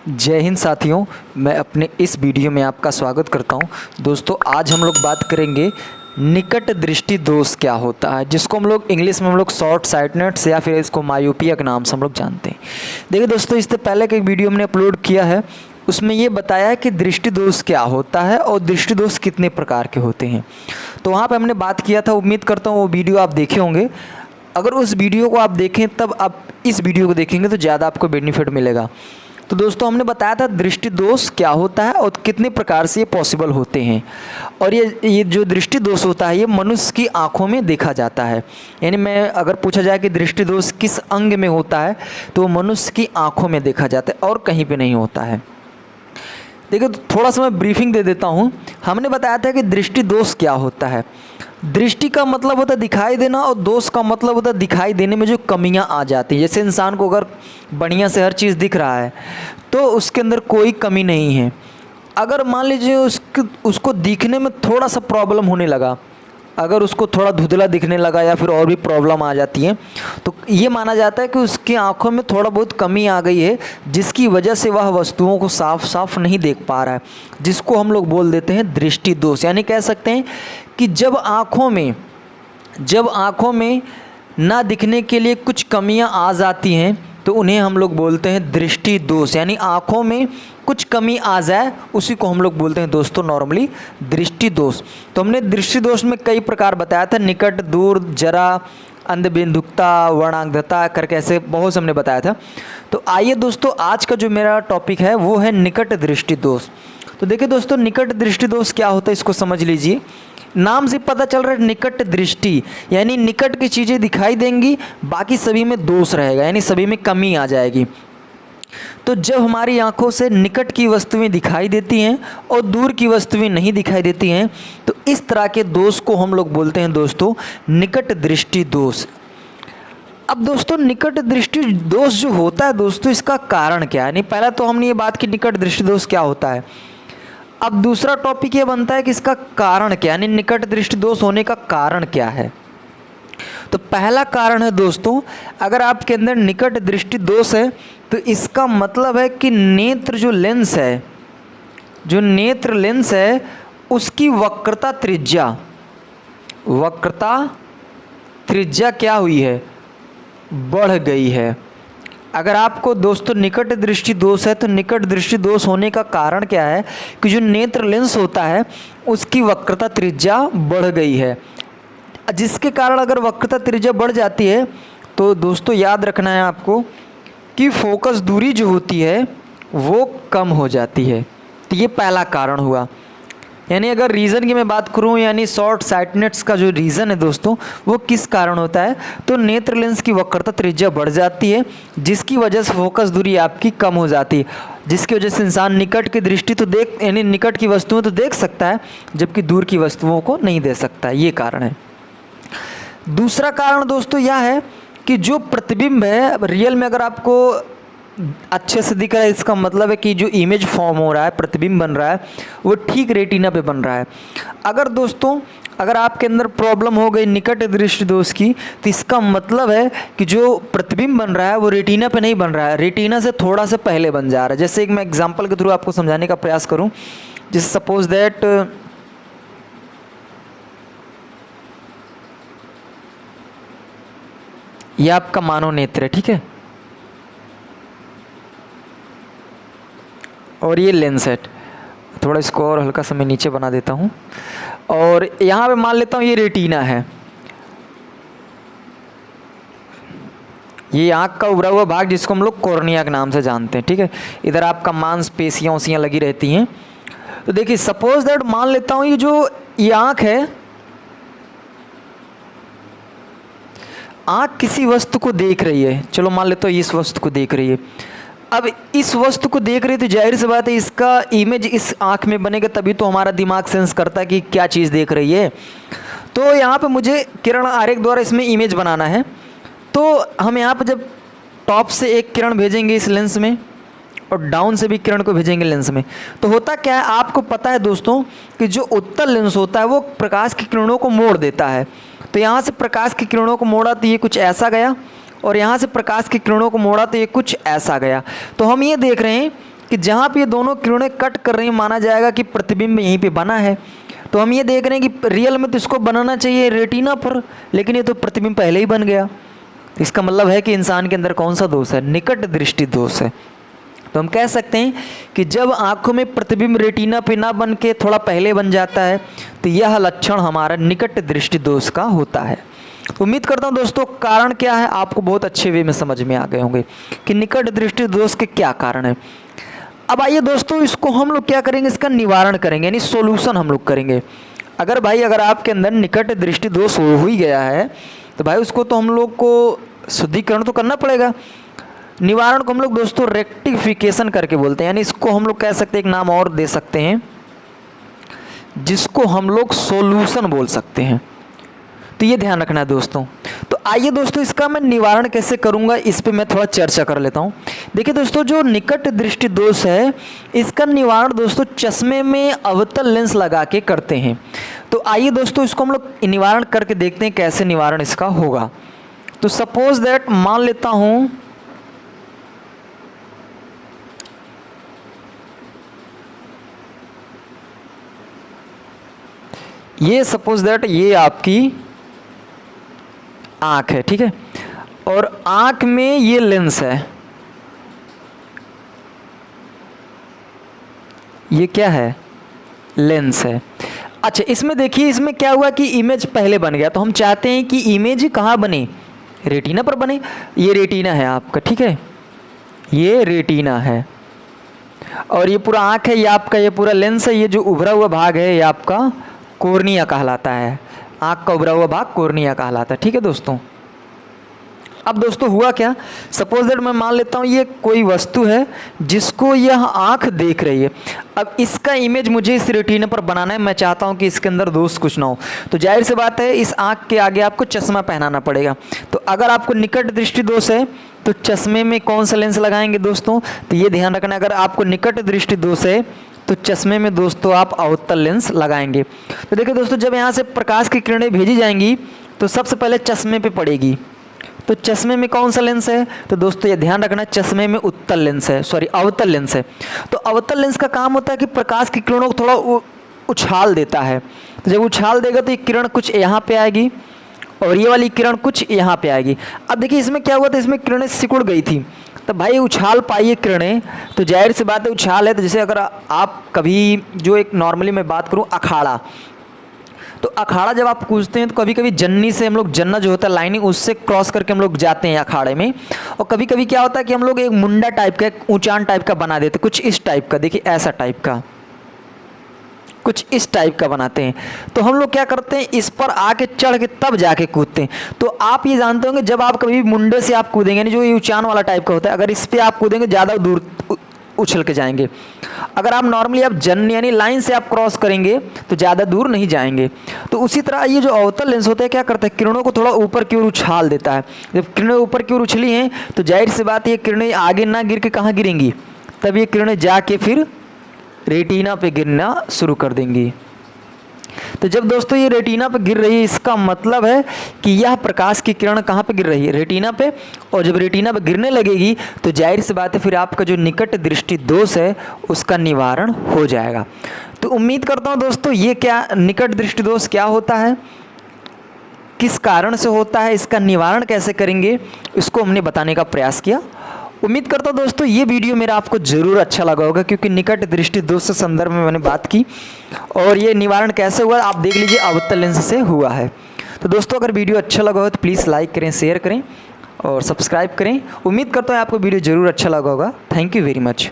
जय हिंद साथियों, मैं अपने इस वीडियो में आपका स्वागत करता हूं। दोस्तों, आज हम लोग बात करेंगे निकट दृष्टि दोष क्या होता है, जिसको हम लोग इंग्लिश में शॉर्ट साइटनेस या फिर इसको मायोपिया के नाम से हम लोग जानते हैं। देखिए दोस्तों, इससे पहले का एक वीडियो हमने अपलोड किया है, उसमें ये बताया है कि दृष्टि दोष क्या होता है और दृष्टि दोष कितने प्रकार के होते हैं। तो वहाँ पर हमने बात किया था, उम्मीद करता हूँ वो वीडियो आप देखे होंगे। अगर उस वीडियो को आप देखें तब आप इस वीडियो को देखेंगे तो ज़्यादा आपको बेनिफिट मिलेगा। तो दोस्तों, हमने बताया था दृष्टि दोष क्या होता है और कितने प्रकार से ये पॉसिबल होते हैं। और ये जो दृष्टि दोष होता है ये मनुष्य की आंखों में देखा जाता है। यानी मैं अगर पूछा जाए कि दृष्टि दोष किस अंग में होता है तो मनुष्य की आंखों में देखा जाता है और कहीं पे नहीं होता है। देखिए, थोड़ा सा मैं ब्रीफिंग दे देता हूँ। हमने बताया था कि दृष्टि दोष क्या होता है। दृष्टि का मतलब होता है दिखाई देना और दोष का मतलब होता है दिखाई देने में जो कमियां आ जाती हैं। जैसे इंसान को अगर बढ़िया से हर चीज़ दिख रहा है तो उसके अंदर कोई कमी नहीं है। अगर मान लीजिए उसको दिखने में थोड़ा सा प्रॉब्लम होने लगा, अगर उसको थोड़ा धुंधला दिखने लगा या फिर और भी प्रॉब्लम आ जाती है तो ये माना जाता है कि उसकी आंखों में थोड़ा बहुत कमी आ गई है, जिसकी वजह से वह वस्तुओं को साफ साफ नहीं देख पा रहा है, जिसको हम लोग बोल देते हैं दृष्टि दोष। यानी कह सकते हैं कि जब आँखों में ना दिखने के लिए कुछ कमियां आ जाती हैं तो उन्हें हम लोग बोलते हैं दृष्टि दोष। यानी आँखों में कुछ कमी आ जाए उसी को हम लोग बोलते हैं दोस्तों नॉर्मली दृष्टि दोष। तो हमने दृष्टि दोष में कई प्रकार बताया था, निकट, दूर, जरा, अंधबिंदुकता, वर्णांधता करके ऐसे बहुत से हमने बताया था। तो आइए दोस्तों, आज का जो मेरा टॉपिक है वो है निकट दृष्टि दोष। तो देखिए दोस्तों, निकट दृष्टि दोष क्या होता है इसको समझ लीजिए। नाम से पता चल रहा है निकट दृष्टि, यानी निकट की चीज़ें दिखाई देंगी, बाकी सभी में दोष रहेगा, यानी सभी में कमी आ जाएगी। तो जब हमारी आंखों से निकट की वस्तुएं दिखाई देती हैं और दूर की वस्तुएं नहीं दिखाई देती हैं तो इस तरह के दोष को हम लोग बोलते हैं दोस्तों निकट दृष्टि दोष। अब दोस्तों, निकट दृष्टि दोष जो होता है दोस्तों, इसका कारण क्या है। नहीं, पहला तो हमने ये बात की निकट दृष्टि दोष क्या होता है। अब दूसरा टॉपिक ये बनता है कि इसका कारण क्या, यानी निकट दृष्टि दोष होने का कारण क्या है। तो पहला कारण है दोस्तों, अगर आपके अंदर निकट दृष्टि दोष है तो इसका मतलब है कि नेत्र जो नेत्र लेंस है उसकी वक्रता त्रिज्या क्या हुई है, बढ़ गई है। अगर आपको दोस्तों निकट दृष्टि दोष है तो निकट दृष्टि दोष होने का कारण क्या है कि जो नेत्र लेंस होता है उसकी वक्रता त्रिज्या बढ़ गई है, जिसके कारण अगर वक्रता त्रिज्या बढ़ जाती है तो दोस्तों याद रखना है आपको कि फोकस दूरी जो होती है वो कम हो जाती है। तो ये पहला कारण हुआ। यानी अगर रीज़न की मैं बात करूं, यानी शॉर्ट साइटनेस का जो रीज़न है दोस्तों वो किस कारण होता है, तो नेत्र लेंस की वक्रता त्रिज्या बढ़ जाती है, जिसकी वजह से फोकस दूरी आपकी कम हो जाती है, जिसकी वजह से इंसान निकट की दृष्टि तो यानी निकट की वस्तुओं तो देख सकता है जबकि दूर की वस्तुओं को नहीं देख सकता। ये कारण है। दूसरा कारण दोस्तों यह है कि जो प्रतिबिंब है रियल में अगर आपको अच्छे से दिख रहा है, इसका मतलब है कि जो इमेज फॉर्म हो रहा है, प्रतिबिंब बन रहा है, वो ठीक रेटिना पे बन रहा है। अगर आपके अंदर प्रॉब्लम हो गई निकट दृष्टि दोष की तो इसका मतलब है कि जो प्रतिबिंब बन रहा है वो रेटिना पे नहीं बन रहा है, रेटिना से थोड़ा सा पहले बन जा रहा है। जैसे एक मैं एग्जाम्पल के थ्रू आपको समझाने का प्रयास करूँ, जैसे सपोज दैट ये आपका मानव नेत्र है, ठीक है, और ये लेंस है। थोड़ा इसको और हल्का सा मैं नीचे बना देता हूँ और यहाँ पे मान लेता हूँ ये रेटिना है, ये आँख का उभरा हुआ भाग जिसको हम लोग कॉर्निया के नाम से जानते हैं, ठीक है। इधर आपका मांसपेशियाँ उसियाँ लगी रहती हैं। तो देखिए सपोज दैट मान लेता हूँ ये आँख है, आँख किसी वस्तु को देख रही है, चलो मान लेता हूँ इस वस्तु को देख रही है। अब इस वस्तु को देख रही है तो जाहिर सी बात है इसका इमेज इस आँख में बनेगा, तभी तो हमारा दिमाग सेंस करता है कि क्या चीज़ देख रही है। तो यहाँ पे मुझे किरण आरेख द्वारा इसमें इमेज बनाना है। तो हम यहाँ पे जब टॉप से एक किरण भेजेंगे इस लेंस में और डाउन से भी किरण को भेजेंगे लेंस में, तो होता क्या है आपको पता है दोस्तों कि जो उत्तल लेंस होता है वो प्रकाश की किरणों को मोड़ देता है। तो यहाँ से प्रकाश की किरणों को मोड़ा तो ये कुछ ऐसा गया और यहाँ से प्रकाश की किरणों को मोड़ा तो ये कुछ ऐसा गया। तो हम ये देख रहे हैं कि जहाँ पे ये दोनों किरणें कट कर रही हैं माना जाएगा कि प्रतिबिंब यहीं पे बना है। तो हम ये देख रहे हैं कि रियल में तो इसको बनाना चाहिए रेटिना पर, लेकिन ये तो प्रतिबिंब पहले ही बन गया। तो इसका मतलब है कि इंसान के अंदर कौन सा दोष है? निकट दृष्टि दोष है। तो हम कह सकते हैं कि जब आँखों में प्रतिबिंब रेटिना पे ना बन के थोड़ा पहले बन जाता है तो यह लक्षण हमारा निकट दृष्टि दोष का होता है। उम्मीद करता हूँ दोस्तों कारण क्या है आपको बहुत अच्छे वे में समझ में आ गए होंगे कि निकट दृष्टि दोष के क्या कारण है। अब आइए दोस्तों इसको हम लोग क्या करेंगे, इसका निवारण करेंगे, यानी सोल्यूशन हम लोग करेंगे। अगर आपके अंदर निकट दृष्टि दोष हो ही गया है तो भाई उसको तो हम लोग को शुद्धिकरण तो करना पड़ेगा। निवारण को हम लोग दोस्तों रेक्टिफिकेशन करके बोलते हैं, यानी इसको हम लोग कह सकते हैं, एक नाम और दे सकते हैं जिसको हम लोग सोल्यूशन बोल सकते हैं। तो ये ध्यान रखना है दोस्तों। तो आइए दोस्तों इसका मैं निवारण कैसे करूंगा इस पे मैं थोड़ा चर्चा कर लेता हूँ। देखिए दोस्तों जो निकट दृष्टि दोष है इसका निवारण दोस्तों चश्मे में अवतल लेंस लगा के करते हैं। तो आइए दोस्तों इसको हम लोग निवारण करके देखते हैं कैसे निवारण इसका होगा। तो सपोज दैट मान लेता हूँ ये सपोज दैट ये आपकी आँख है, ठीक है, और आँख में ये लेंस है। ये क्या है? लेंस है। अच्छा इसमें देखिए इसमें क्या हुआ कि इमेज पहले बन गया, तो हम चाहते हैं कि इमेज कहाँ बने? रेटिना पर बने। ये रेटिना है आपका, ठीक है, ये रेटिना है और ये पूरा आँख है, ये आपका ये पूरा लेंस है। ये जो उभरा हुआ भाग है ये आपका कॉर्निया कहलाता है। आँख का उभरा हुआ भाग कॉर्निया कहलाता है, ठीक है दोस्तों। अब दोस्तों हुआ क्या, सपोज दैट मैं मान लेता हूँ ये कोई वस्तु है जिसको यह आँख देख रही है। अब इसका इमेज मुझे इस रेटिना पर बनाना है, मैं चाहता हूँ कि इसके अंदर दोष कुछ ना हो। तो जाहिर सी बात है इस आँख के आगे आपको चश्मा पहनाना पड़ेगा। तो अगर आपको निकट दृष्टि दोष है तो चश्मे में कौन सा लेंस लगाएंगे दोस्तों? तो ये ध्यान रखना अगर आपको निकट दृष्टि दोष है तो चश्मे में दोस्तों आप अवतल लेंस लगाएंगे। तो देखिए दोस्तों जब यहाँ से प्रकाश की किरणें भेजी जाएंगी तो सबसे पहले चश्मे पे पड़ेगी। तो चश्मे में कौन सा लेंस है? तो दोस्तों ये ध्यान रखना चश्मे में उत्तल लेंस है, सॉरी अवतल लेंस है। तो अवतल लेंस का काम होता है कि प्रकाश की किरणों को थोड़ा उछाल देता है। तो जब उछाल देगा तो ये किरण कुछ यहाँ पे आएगी और ये वाली किरण कुछ यहाँ पे आएगी। अब देखिए इसमें क्या हुआ था, इसमें किरणें सिकुड़ गई थी। तो भाई उछाल पाइए किरणें, तो जाहिर सी बात है उछाल है। तो जैसे अगर आप कभी जो एक नॉर्मली मैं बात करूँ अखाड़ा, तो अखाड़ा जब आप कूदते हैं तो कभी कभी जन्नी से हम लोग जन्ना जो होता है लाइनिंग उससे क्रॉस करके हम लोग जाते हैं अखाड़े में। और कभी कभी क्या होता है कि हम लोग एक मुंडा टाइप का, एक ऊंचान टाइप का बना देते, कुछ इस टाइप का, देखिए ऐसा टाइप का, कुछ इस टाइप का बनाते हैं। तो हम लोग क्या करते हैं इस पर आके चढ़ के तब जाके कूदते हैं। तो आप ये जानते होंगे जब आप कभी मुंडे से आप कूदेंगे, यानी जो ये ऊंचान वाला टाइप का होता है, अगर इस पर आप कूदेंगे ज़्यादा दूर उछल के जाएंगे। अगर आप नॉर्मली आप जन यानी लाइन से आप क्रॉस करेंगे तो ज़्यादा दूर नहीं जाएंगे। तो उसी तरह ये जो अवतल लेंस होता है क्या करता है, किरणों को थोड़ा ऊपर की ओर उछाल देता है। जब किरणें ऊपर की ओर उछली हैं तो जाहिर सी बात ये किरणें आगे ना गिर के कहाँ गिरेंगी, तब ये किरणें जाके फिर रेटिना पे गिरना शुरू कर देंगी। तो जब दोस्तों ये रेटिना पे गिर रही है इसका मतलब है कि यह प्रकाश की किरण कहाँ पे गिर रही है? रेटिना पे। और जब रेटिना पे गिरने लगेगी तो जाहिर सी बात है फिर आपका जो निकट दृष्टि दोष है उसका निवारण हो जाएगा। तो उम्मीद करता हूँ दोस्तों ये क्या निकट दृष्टि दोष क्या होता है, किस कारण से होता है, इसका निवारण कैसे करेंगे, इसको हमने बताने का प्रयास किया। उम्मीद करता हूँ दोस्तों ये वीडियो मेरा आपको ज़रूर अच्छा लगा होगा, क्योंकि निकट दृष्टि दोष के संदर्भ में मैंने बात की और ये निवारण कैसे हुआ आप देख लीजिए, अवतल लेंस से हुआ है। तो दोस्तों अगर वीडियो अच्छा लगा हो तो प्लीज़ लाइक करें, शेयर करें और सब्सक्राइब करें। उम्मीद करता हूँ आपको वीडियो ज़रूर अच्छा लगा होगा। Thank you very much.